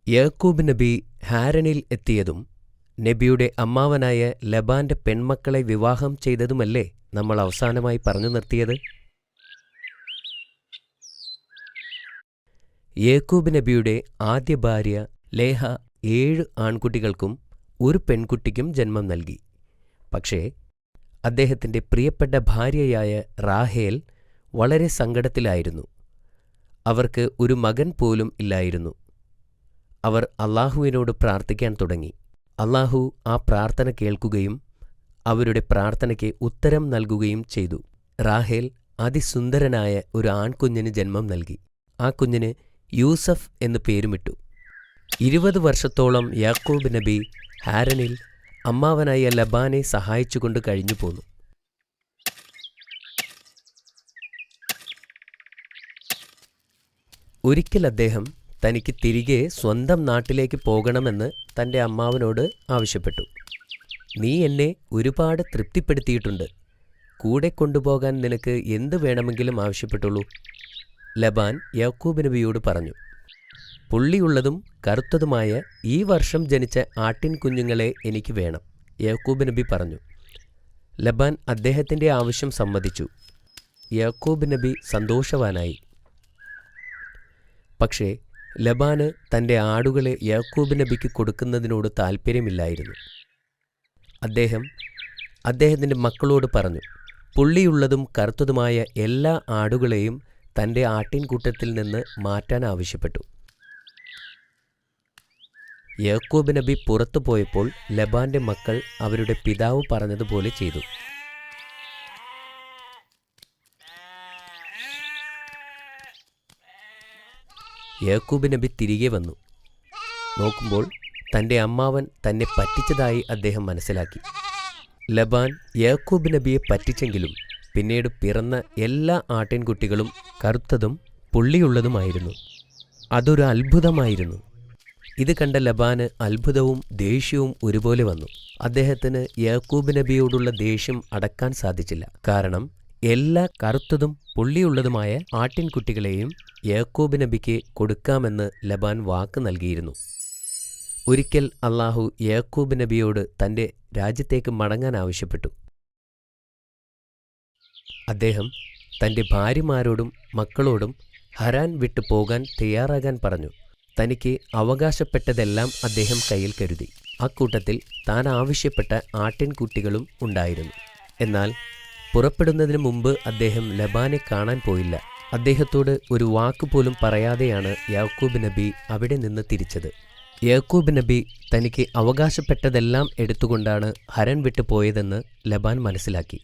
യാക്കൂബ് നബി ഹാരനിൽ എത്തിയതും നബിയുടെ അമ്മാവനായ ലബാന്റെ പെൺമക്കളെ വിവാഹം ചെയ്തതുമല്ലേ നമ്മൾ അവസാനമായി പറഞ്ഞു നിർത്തിയത്? യാക്കൂബ് നബിയുടെ ആദ്യ ഭാര്യ ലേഹ 7 ആൺകുട്ടികൾക്കും ഒരു പെൺകുട്ടിക്കും ജന്മം നൽകി. പക്ഷേ അദ്ദേഹത്തിന്റെ പ്രിയപ്പെട്ട ഭാര്യയായ റാഹേൽ വളരെ സങ്കടത്തിലായിരുന്നു. അവർക്ക് ഒരു മകൻ പോലും ഇല്ലായിരുന്നു. അവർ അല്ലാഹുവിനോട് പ്രാർത്ഥിക്കാൻ തുടങ്ങി. അല്ലാഹു ആ പ്രാർത്ഥന കേൾക്കുകയും അവരുടെ പ്രാർത്ഥനയ്ക്ക് ഉത്തരം നൽകുകയും ചെയ്തു. റാഹേൽ അതിസുന്ദരനായ ഒരു ആൺകുഞ്ഞിന് ജന്മം നൽകി. ആ കുഞ്ഞിന് യൂസഫ് എന്ന് പേരുമിട്ടു. 20 വർഷത്തോളം യാക്കൂബ് നബി ഹാരനിൽ അമ്മാവനായ ലബാനെ സഹായിച്ചുകൊണ്ട് കഴിഞ്ഞു പോന്നു. ഒരിക്കൽ അദ്ദേഹം തനിക്ക് തിരികെ സ്വന്തം നാട്ടിലേക്ക് പോകണമെന്ന് തൻ്റെ അമ്മാവനോട് ആവശ്യപ്പെട്ടു. നീ എന്നെ ഒരുപാട് തൃപ്തിപ്പെടുത്തിയിട്ടുണ്ട്. കൂടെ കൊണ്ടുപോകാൻ നിനക്ക് എന്ത് വേണമെങ്കിലും ആവശ്യപ്പെട്ടുള്ളൂ. ലബാൻ യാക്കൂബ് നബിയോട് പറഞ്ഞു. പുള്ളിയുള്ളതും കറുത്തതുമായ ഈ വർഷം ജനിച്ച ആട്ടിൻ കുഞ്ഞുങ്ങളെ എനിക്ക് വേണം. യാക്കൂബ് നബി പറഞ്ഞു. ലബാൻ അദ്ദേഹത്തിൻ്റെ ആവശ്യം സമ്മതിച്ചു. യാക്കൂബ് നബി സന്തോഷവാനായി. പക്ഷേ ലബാന് തൻ്റെ ആടുകളെ യാക്കൂബ് നബിക്ക് കൊടുക്കുന്നതിനോട് താൽപ്പര്യമില്ലായിരുന്നു. അദ്ദേഹത്തിൻ്റെ മക്കളോട് പറഞ്ഞു, പുള്ളിയുള്ളതും കറുത്തതുമായ എല്ലാ ആടുകളെയും തൻ്റെ ആട്ടിൻകൂട്ടത്തിൽ നിന്ന് മാറ്റാൻ ആവശ്യപ്പെട്ടു. യാക്കൂബ് നബി പുറത്തു പോയപ്പോൾ ലബാന്റെ മക്കൾ അവരുടെ പിതാവ് പറഞ്ഞതുപോലെ ചെയ്തു. യാക്കൂബ് നബി തിരികെ വന്നു. നോക്കുമ്പോൾ തൻ്റെ അമ്മാവൻ തന്നെ പറ്റിച്ചതായി അദ്ദേഹം മനസ്സിലാക്കി. ലബാൻ യാക്കൂബ് നബിയെ പറ്റിച്ചെങ്കിലും പിന്നീട് പിറന്ന എല്ലാ ആട്ടിൻകുട്ടികളും കറുത്തതും പുള്ളിയുള്ളതുമായിരുന്നു. അതൊരു അത്ഭുതമായിരുന്നു. ഇത് കണ്ട ലബാന് അത്ഭുതവും ദേഷ്യവും ഒരുപോലെ വന്നു. അദ്ദേഹത്തിന് യാക്കൂബ് നബിയോടുള്ള ദേഷ്യം അടക്കാൻ സാധിച്ചില്ല. കാരണം എല്ലാ കറുത്തതും പുള്ളിയുള്ളതുമായ ആട്ടിൻകുട്ടികളെയും യാക്കൂബ് നബിക്ക് കൊടുക്കാമെന്ന് ലബാൻ വാക്ക് നൽകിയിരുന്നു. ഒരിക്കൽ അല്ലാഹു യാക്കൂബ് നബിയോട് തൻ്റെ രാജ്യത്തേക്ക് മടങ്ങാൻ ആവശ്യപ്പെട്ടു. അദ്ദേഹം തൻ്റെ ഭാര്യമാരോടും മക്കളോടും ഹരാൻ വിട്ടു പോകാൻ തയ്യാറാകാൻ പറഞ്ഞു. തനിക്ക് അവകാശപ്പെട്ടതെല്ലാം അദ്ദേഹം കയ്യിൽ കരുതി. അക്കൂട്ടത്തിൽ താൻ ആവശ്യപ്പെട്ട ആട്ടിൻകുട്ടികളും ഉണ്ടായിരുന്നു. എന്നാൽ പുറപ്പെടുന്നതിന് മുമ്പ് അദ്ദേഹം ലബാനെ കാണാൻ പോയില്ല. അദ്ദേഹത്തോട് ഒരു വാക്കുപോലും പറയാതെയാണ് യാക്കൂബ് നബി അവിടെ നിന്ന് തിരിച്ചത്. യാക്കൂബ് നബി തനിക്ക് അവകാശപ്പെട്ടതെല്ലാം എടുത്തുകൊണ്ടാണ് ഹരൻ വിട്ടു പോയതെന്ന് ലബാൻ മനസ്സിലാക്കി.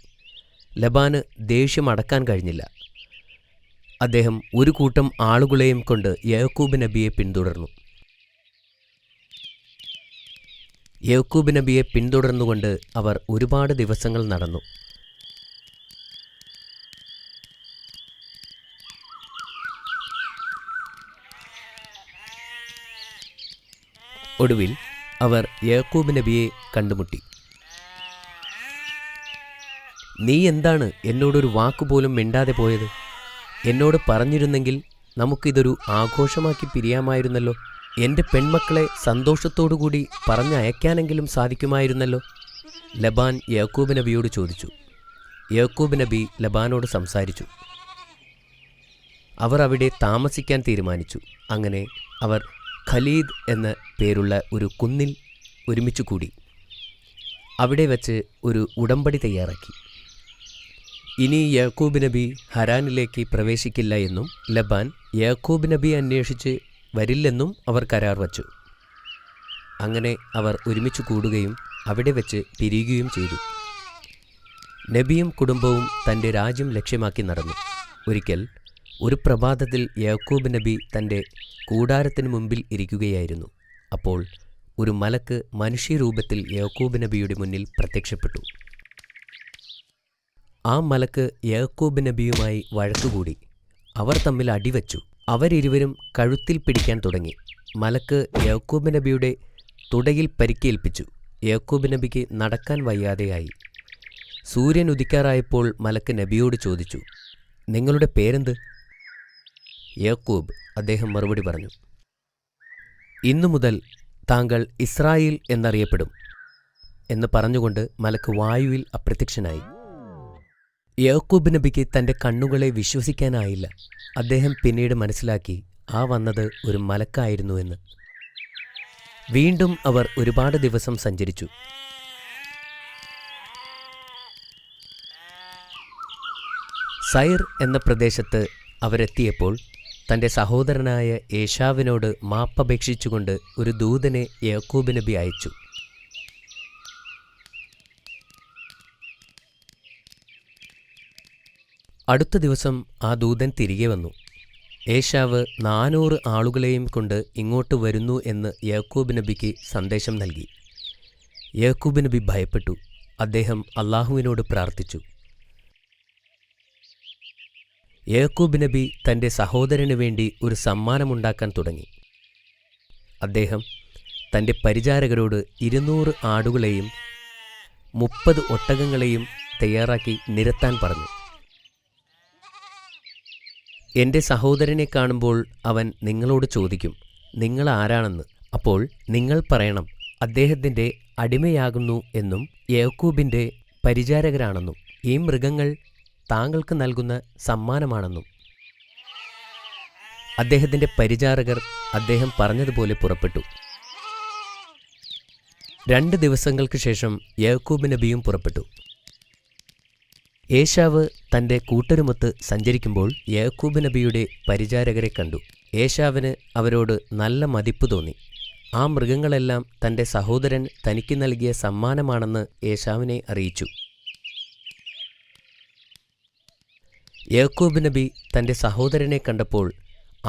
ലബാന് ദേഷ്യം അടക്കാൻ കഴിഞ്ഞില്ല. അദ്ദേഹം ഒരു കൂട്ടം ആളുകളെയും കൊണ്ട് യാക്കൂബ് നബിയെ പിന്തുടർന്നു. യാക്കൂബ് നബിയെ പിന്തുടർന്നുകൊണ്ട് അവർ ഒരുപാട് ദിവസങ്ങൾ നടന്നു. ഒടുവിൽ അവർ യാക്കൂബ് നബിയെ കണ്ടുമുട്ടി. നീ എന്താണ് എന്നോടൊരു വാക്കുപോലും മിണ്ടാതെ പോയത്? എന്നോട് പറഞ്ഞിരുന്നെങ്കിൽ നമുക്കിതൊരു ആഘോഷമാക്കി പിരിയാമായിരുന്നല്ലോ. എൻ്റെ പെൺമക്കളെ സന്തോഷത്തോടുകൂടി പറഞ്ഞയക്കാനെങ്കിലും സാധിക്കുമായിരുന്നല്ലോ. ലബാൻ യാക്കൂബ് നബിയോട് ചോദിച്ചു. യാക്കൂബ് നബി ലബാനോട് സംസാരിച്ചു. അവർ അവിടെ താമസിക്കാൻ തീരുമാനിച്ചു. അങ്ങനെ അവർ ഖലീദ് എന്ന പേരുള്ള ഒരു കുന്നിൽ ഒരുമിച്ചു കൂടി. അവിടെ വച്ച് ഒരു ഉടമ്പടി തയ്യാറാക്കി. ഇനി യാക്കൂബ് നബി ഹരാനിലേക്ക് പ്രവേശിക്കില്ല എന്നും ലബാൻ യാക്കൂബ് നബി അന്വേഷിച്ച് വരില്ലെന്നും അവർ കരാർ വച്ചു. അങ്ങനെ അവർ ഒരുമിച്ച് കൂടുകയും അവിടെ വെച്ച് പിരിയുകയും ചെയ്തു. നബിയും കുടുംബവും തൻ്റെ രാജ്യം ലക്ഷ്യമാക്കി നടന്നു. ഒരിക്കൽ ഒരു പ്രഭാതത്തിൽ യാക്കൂബ് നബി തൻ്റെ കൂടാരത്തിന് മുമ്പിൽ ഇരിക്കുകയായിരുന്നു. അപ്പോൾ ഒരു മലക്ക് മനുഷ്യരൂപത്തിൽ യാക്കൂബ് നബിയുടെ മുന്നിൽ പ്രത്യക്ഷപ്പെട്ടു. ആ മലക്ക് യാക്കൂബ് നബിയുമായി വഴക്കുകൂടി. അവർ തമ്മിൽ അടിവച്ചു. അവരിരുവരും കഴുത്തിൽ പിടിക്കാൻ തുടങ്ങി. മലക്ക് യാക്കൂബ് നബിയുടെ തുടയിൽ പരിക്കേൽപ്പിച്ചു. യാക്കൂബ് നബിക്ക് നടക്കാൻ വയ്യാതെയായി. സൂര്യൻ ഉദിക്കാറായപ്പോൾ മലക്ക് നബിയോട് ചോദിച്ചു, നിങ്ങളുടെ പേരെന്ത്? യാക്കൂബ്, അദ്ദേഹം മറുപടി പറഞ്ഞു. ഇന്നു മുതൽ താങ്കൾ ഇസ്രായേൽ എന്നറിയപ്പെടും എന്ന് പറഞ്ഞുകൊണ്ട് മലക്ക് വായുവിൽ അപ്രത്യക്ഷനായി. യാക്കൂബ് നബിക്ക് തൻ്റെ കണ്ണുകളെ വിശ്വസിക്കാനായില്ല. അദ്ദേഹം പിന്നീട് മനസ്സിലാക്കി ആ വന്നത് ഒരു മലക്കായിരുന്നു എന്ന്. വീണ്ടും അവർ ഒരുപാട് ദിവസം സഞ്ചരിച്ചു. സൈർ എന്ന പ്രദേശത്ത് അവരെത്തിയപ്പോൾ തൻ്റെ സഹോദരനായ ഏശാവിനോട് മാപ്പപേക്ഷിച്ചുകൊണ്ട് ഒരു ദൂതനെ യാക്കൂബ് നബി അയച്ചു. അടുത്ത ദിവസം ആ ദൂതൻ തിരികെ വന്നു. ഏശാവ് 400 ആളുകളെയും കൊണ്ട് ഇങ്ങോട്ട് വരുന്നു എന്ന് യാക്കൂബ് നബിക്ക് സന്ദേശം നൽകി. യാക്കൂബ് നബി ഭയപ്പെട്ടു. അദ്ദേഹം അള്ളാഹുവിനോട് പ്രാർത്ഥിച്ചു. യാക്കൂബ് നബി തൻ്റെ സഹോദരന് വേണ്ടി ഒരു സമ്മാനമുണ്ടാക്കാൻ തുടങ്ങി. അദ്ദേഹം തൻ്റെ പരിചാരകരോട് 200 ആടുകളെയും 30 ഒട്ടകങ്ങളെയും തയ്യാറാക്കി നിരത്താൻ പറഞ്ഞു. എൻ്റെ സഹോദരനെ കാണുമ്പോൾ അവൻ നിങ്ങളോട് ചോദിക്കും, നിങ്ങൾ ആരാണെന്ന്. അപ്പോൾ നിങ്ങൾ പറയണം, അദ്ദേഹത്തിൻ്റെ അടിമയാകുന്നു എന്നും യാക്കൂബിൻ്റെ പരിചാരകരാണെന്നും ഈ മൃഗങ്ങൾ താങ്കൾക്ക് നൽകുന്ന സമ്മാനമാണെന്നും. അദ്ദേഹത്തിൻ്റെ പരിചാരകർ അദ്ദേഹം പറഞ്ഞതുപോലെ പുറപ്പെട്ടു. 2 ദിവസങ്ങൾക്ക് ശേഷം യാക്കൂബ് നബിയും പുറപ്പെട്ടു. ഏശാവ് തൻ്റെ കൂട്ടരുമൊത്ത് സഞ്ചരിക്കുമ്പോൾ യാക്കൂബ് നബിയുടെ പരിചാരകരെ കണ്ടു. ഏശാവിന് അവരോട് നല്ല മതിപ്പ് തോന്നി. ആ മൃഗങ്ങളെല്ലാം തൻ്റെ സഹോദരൻ തനിക്ക് നൽകിയ സമ്മാനമാണെന്ന് ഏശാവിനെ അറിയിച്ചു. യാക്കൂബ് നബി തൻ്റെ സഹോദരനെ കണ്ടപ്പോൾ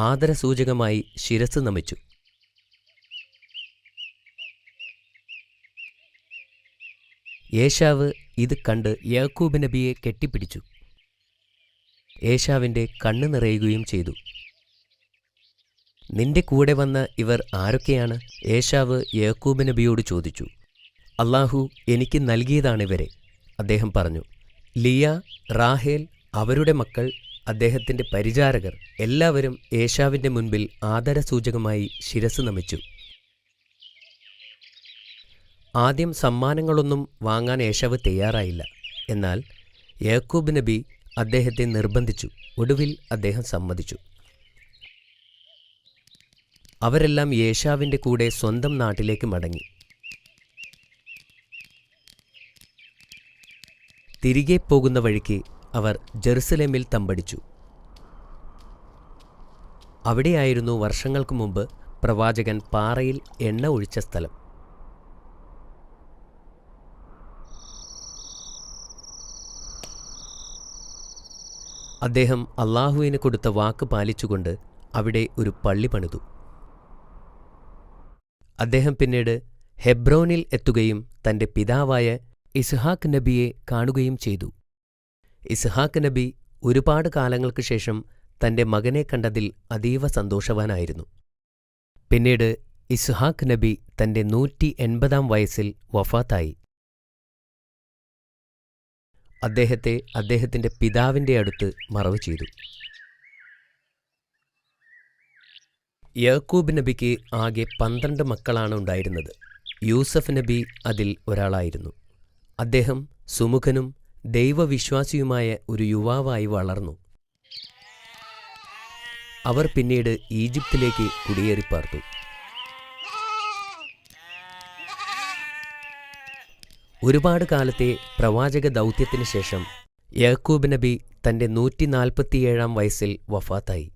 ആദരസൂചകമായി ശിരസ് നമിച്ചു. ഏശാവ് ഇത് കണ്ട് യാക്കൂബ് നബിയെ കെട്ടിപ്പിടിച്ചു. ഏശാവിൻ്റെ കണ്ണ് നിറയുകയും ചെയ്തു. നിന്റെ കൂടെ വന്ന ഇവർ ആരൊക്കെയാണ്? ഏശാവ് യാക്കൂബ് നബിയോട് ചോദിച്ചു. അള്ളാഹു എനിക്ക് നൽകിയതാണിവരെ, അദ്ദേഹം പറഞ്ഞു. ലിയ, റാഹേൽ, അവരുടെ മക്കൾ, അദ്ദേഹത്തിൻ്റെ പരിചാരകർ എല്ലാവരും ഏശാവിൻ്റെ മുൻപിൽ ആദരസൂചകമായി ശിരസ് നമിച്ചു. ആദ്യം സമ്മാനങ്ങളൊന്നും വാങ്ങാൻ ഏശാവ് തയ്യാറായില്ല. എന്നാൽ യാക്കൂബ് നബി അദ്ദേഹത്തെ നിർബന്ധിച്ചു. ഒടുവിൽ അദ്ദേഹം സമ്മതിച്ചു. അവരെല്ലാം ഏശാവിൻ്റെ കൂടെ സ്വന്തം നാട്ടിലേക്ക് മടങ്ങി. തിരികെ പോകുന്ന വഴിക്ക് അവർ ജെറുസലേമിൽ തമ്പടിച്ചു. അവിടെയായിരുന്നു വർഷങ്ങൾക്ക് മുമ്പ് പ്രവാചകൻ പാറയിൽ എണ്ണ ഒഴിച്ച സ്ഥലം. അദ്ദേഹം അള്ളാഹുവിന് കൊടുത്ത വാക്ക് പാലിച്ചുകൊണ്ട് അവിടെ ഒരു പള്ളി പണിതു. അദ്ദേഹം പിന്നീട് ഹെബ്രോനിൽ എത്തുകയും തൻ്റെ പിതാവായ ഇസ്ഹാക്ക് നബിയെ കാണുകയും ചെയ്തു. ഇസ്ഹാക്ക് നബി ഒരുപാട് കാലങ്ങൾക്ക് ശേഷം തൻ്റെ മകനെ കണ്ടതിൽ അതീവ സന്തോഷവാനായിരുന്നു. പിന്നീട് ഇസ്ഹാക്ക് നബി തൻ്റെ 180-ാം വയസ്സിൽ വഫാത്തായി. അദ്ദേഹത്തെ അദ്ദേഹത്തിൻ്റെ പിതാവിൻ്റെ അടുത്ത് മറവ് ചെയ്തു. യാക്കൂബ് നബിക്ക് ആകെ 12 മക്കളാണ് ഉണ്ടായിരുന്നത്. യൂസഫ് നബി അതിൽ ഒരാളായിരുന്നു. അദ്ദേഹം സുമുഖനും ദൈവവിശ്വാസിയുമായ ഒരു യുവാവായി വളർന്നു. അവർ പിന്നീട് ഈജിപ്തിലേക്ക് കുടിയേറിപ്പാർത്തു. ഒരുപാട് കാലത്തെ പ്രവാചക ദൗത്യത്തിന് ശേഷം യാക്കൂബ് നബി തൻ്റെ 147-ാം വയസ്സിൽ വഫാത്തായി.